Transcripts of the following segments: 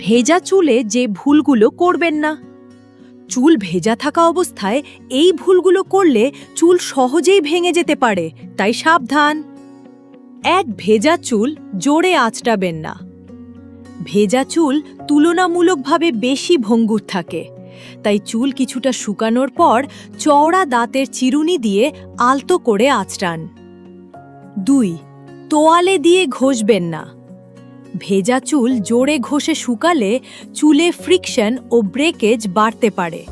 ভেজা চুলে যে ভুলগুলো করবেন না। চুল ভেজা থাকা অবস্থায় এই ভুলগুলো করলে চুল সহজেই ভেঙে যেতে পারে, তাই সাবধান। ভেজা চুল জোরে আঁচড়াবেন না। ভেজা চুল তুলনামূলকভাবে বেশি ভঙ্গুর থাকে, তাই চুল কিছুটা শুকানোর পর চওড়া দাঁতের চিরুনি দিয়ে আলতো করে আঁচড়ান। 2. তোয়ালে দিয়ে ঘষবেন না। ভেজা চুল জোরে ঘষে শুকালে চুলে ফ্রিকশন ও ব্রেকেজ বাড়তে পারে,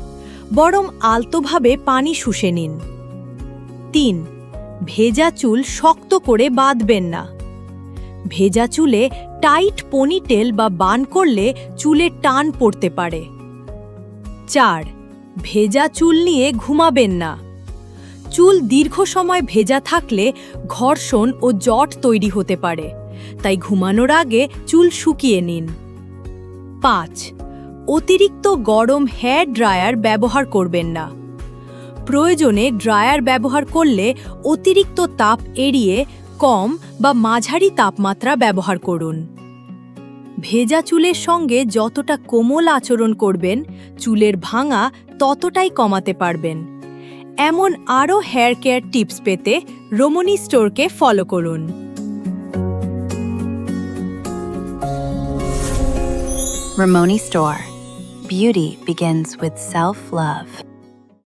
বরং আলতোভাবে পানি শুষে নিন। 3. ভেজা চুল শক্ত করে বাঁধবেন না। ভেজা চুলে টাইট পনিটেল বা বান করলে চুলে টান পড়তে পারে। 4. ভেজা চুল নিয়ে ঘুমাবেন না। চুল দীর্ঘ সময় ভেজা থাকলে ঘর্ষণ ও জট তৈরি হতে পারে, তাই ঘুমানোর আগে চুল শুকিয়ে নিন। 5. অতিরিক্ত গরম হেয়ার ড্রায়ার ব্যবহার করবেন না। প্রয়োজনে ড্রায়ার ব্যবহার করলে অতিরিক্ত তাপ এড়িয়ে কম বা মাঝারি তাপমাত্রা ব্যবহার করুন। ভেজা চুলের সঙ্গে যতটা কোমল আচরণ করবেন, চুলের ভাঙা ততটাই কমাতে পারবেন। এমন আরও হেয়ার কেয়ার টিপস পেতে রমণী স্টোরকে ফলো করুন। Ramoni Store. Beauty begins with self-love.